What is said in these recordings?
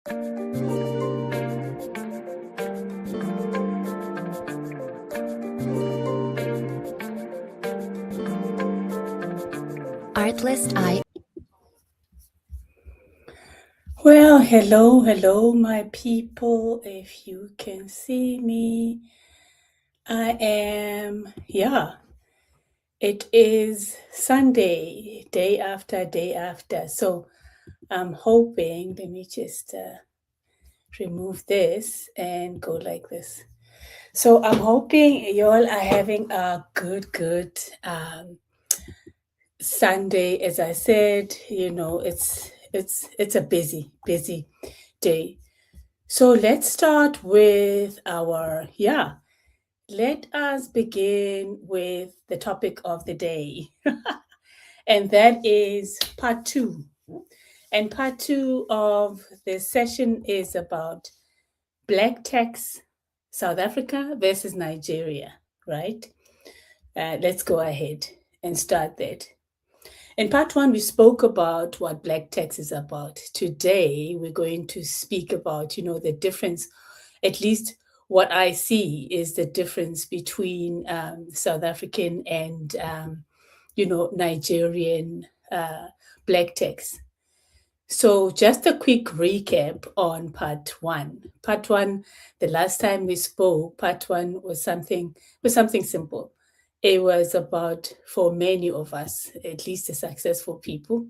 Artlist I. Well, hello, my people. If you can see me, it is Sunday, day after day after. So I'm hoping, let me just remove this and go like this. So I'm hoping you all are having a good Sunday. As I said, it's a busy day. So let's start with let us begin with the topic of the day. And that is part two. And part two of the session is about Black tax South Africa versus Nigeria, right? Let's go ahead and start that. In part one, we spoke about what Black tax is about. Today, we're going to speak about, the difference, at least what I see is the difference between South African and, Nigerian Black tax. So just a quick recap on part one. Part one, the last time we spoke, part one was something simple. It was about, for many of us, at least the successful people,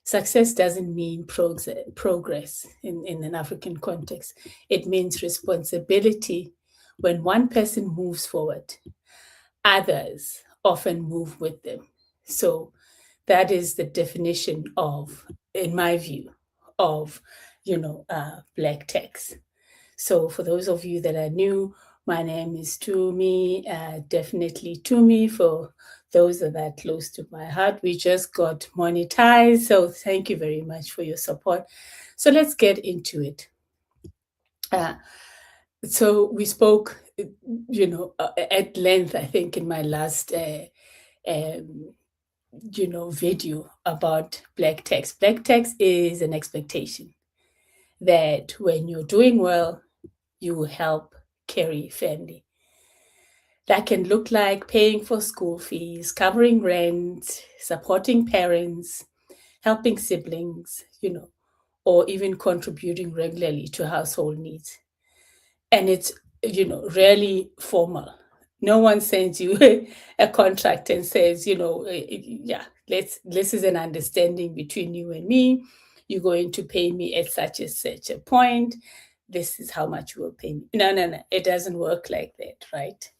success doesn't mean progress in an African context. It means responsibility. When one person moves forward, others often move with them. So that is the definition of, in my view, of Black tax. So for those of you that are new, my name is Tumi, definitely Tumi for those that are close to my heart. We just got monetized, so thank you very much for your support. So let's get into it. So we spoke, at length, I think, in my last video about Black tax. Black tax is an expectation that when you're doing well, you will help carry family. That can look like paying for school fees, covering rent, supporting parents, helping siblings, or even contributing regularly to household needs. And it's, rarely formal. No one sends you a contract and says, this is an understanding between you and me. You're going to pay me at such and such a point. This is how much you will pay me. No. It doesn't work like that, right?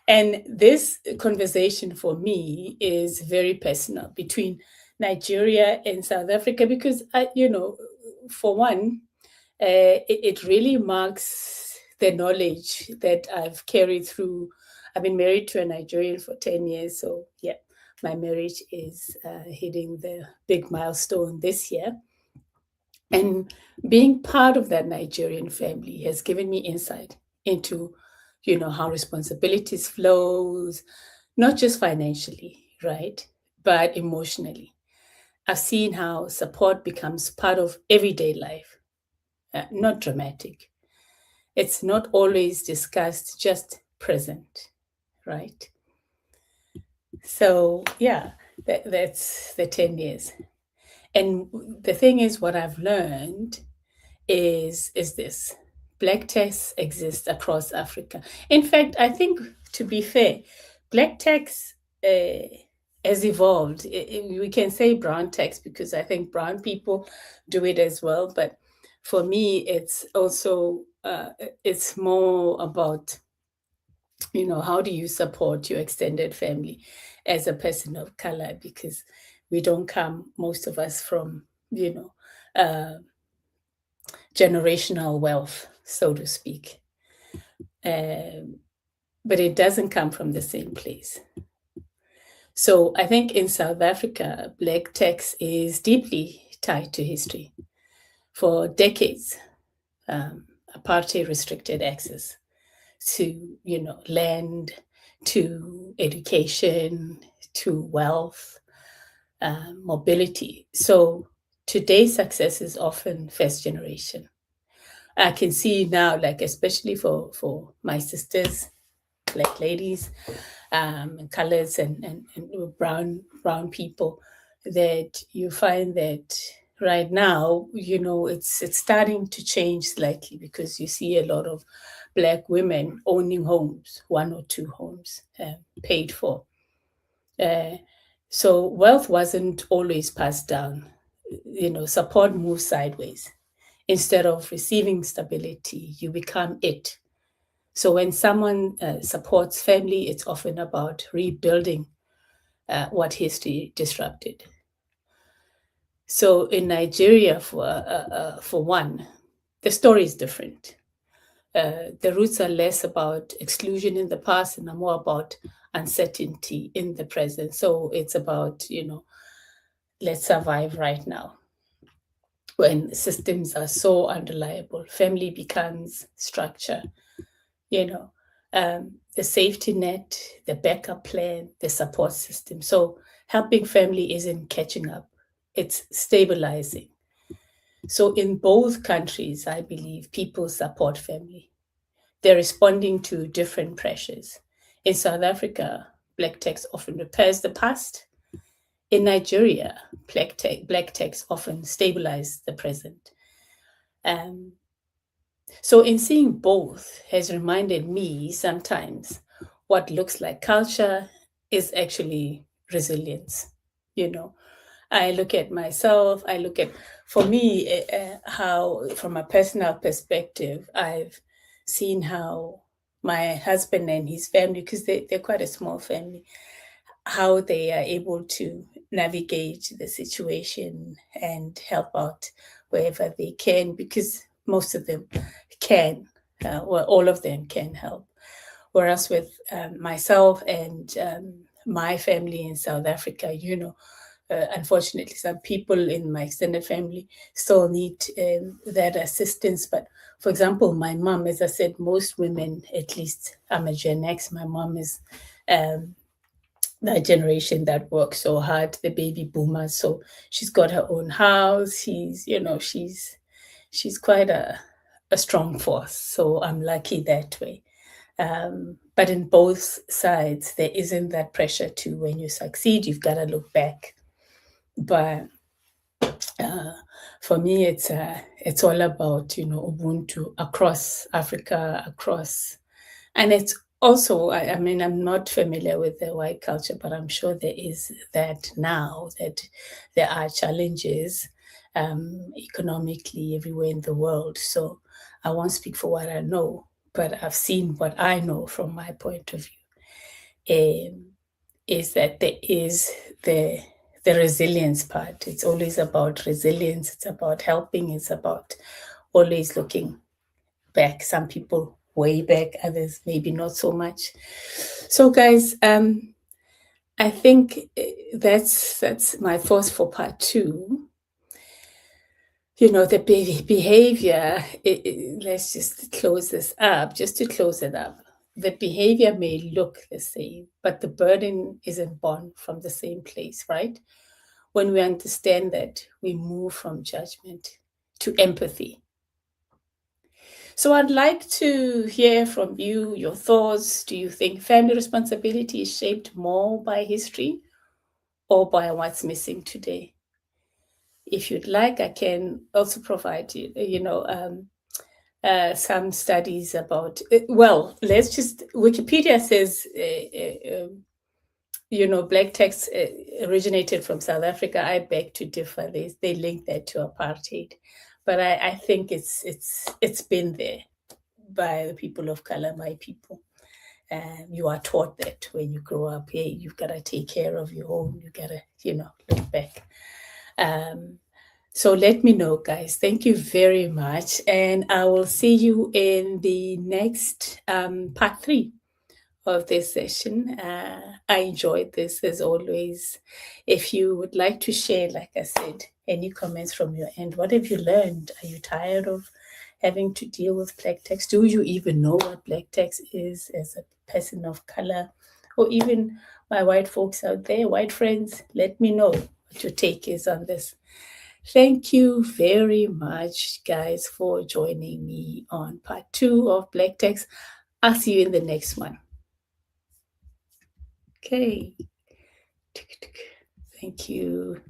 And this conversation for me is very personal between Nigeria and South Africa because, for one, it really marks the knowledge that I've carried through. I've been married to a Nigerian for 10 years. So, yeah, my marriage is hitting the big milestone this year. And being part of that Nigerian family has given me insight into, how responsibilities flows, not just financially, right, but emotionally. I've seen how support becomes part of everyday life, not dramatic. It's not always discussed, just present, right? So, yeah, that's the 10 years. And the thing is, what I've learned is this. Black tax exists across Africa. In fact, I think, to be fair, black tax has evolved. We can say brown tax because I think brown people do it as well. But for me, it's also it's more about, how do you support your extended family as a person of color, because we don't come, most of us, from uh, generational wealth, so to speak. But it doesn't come from the same place. So I think in South Africa, Black tax is deeply tied to history. For decades, apartheid restricted access to, land, to education, to wealth, mobility. So Today's success is often first generation. I can see now, like especially for my sisters, black ladies, colors and brown people, that you find that right now, it's starting to change slightly, because you see a lot of black women owning homes, one or two homes, paid for. Uh, so wealth wasn't always passed down. Support moves sideways. Instead of receiving stability, you become it. So when someone supports family, it's often about rebuilding what history disrupted. So in Nigeria, for one, the story is different. The roots are less about exclusion in the past and are more about uncertainty in the present. So it's about, let's survive right now. When systems are so unreliable, family becomes structure, you know, the safety net, the backup plan, the support system. So helping family isn't catching up, it's stabilizing. So in both countries, I believe people support family. They're responding to different pressures. In South Africa, black text often repairs the past. In Nigeria, black text often stabilize the present. Um, So, in seeing both, has reminded me sometimes what looks like culture is actually resilience. You know, I look at myself, I look at, for me, how, from a personal perspective, I've seen how my husband and his family, because they're quite a small family, how they are able to navigate the situation and help out wherever they can, because most of them can, well, all of them can help. Whereas with myself and my family in South Africa, unfortunately, some people in my extended family still need that assistance. But for example, my mom, as I said, most women, at least I'm a Gen X, my mom is um, that generation that worked so hard, the baby boomers. So she's got her own house. She's quite a strong force. So I'm lucky that way. But in both sides, there isn't that pressure to, when you succeed, you've got to look back. But uh, for me, it's all about, Ubuntu across Africa, across, and it's also, I mean, I'm not familiar with the white culture, but I'm sure there is that now, that there are challenges economically everywhere in the world. So I won't speak for what I know, but I've seen what I know from my point of view. Is that there is the resilience part. It's always about resilience. It's about helping. It's about always looking back. Some people way back, others maybe not so much. So, guys, I think that's my thoughts for part two. The behavior. Let's just close this up. Just to close it up, the behavior may look the same, but the burden isn't born from the same place, right? When we understand that, we move from judgment to empathy. So I'd like to hear from you your thoughts. Do you think family responsibility is shaped more by history or by what's missing today? If you'd like, I can also provide you, some studies about. Well, let's just. Wikipedia says, black text originated from South Africa. I beg to differ. They link that to apartheid, but I think it's been there by the people of color, my people. You are taught that when you grow up, hey, you've got to take care of your own. You got to, look back. So let me know, guys. Thank you very much. And I will see you in the next part 3 of this session. I enjoyed this as always. If you would like to share, like I said, any comments from your end, what have you learned? Are you tired of having to deal with black text? Do you even know what black text is as a person of color? Or even my white folks out there, white friends, let me know what your take is on this. Thank you very much, guys, for joining me on part 2 of Black Text. I'll see you in the next one. Okay. Thank you.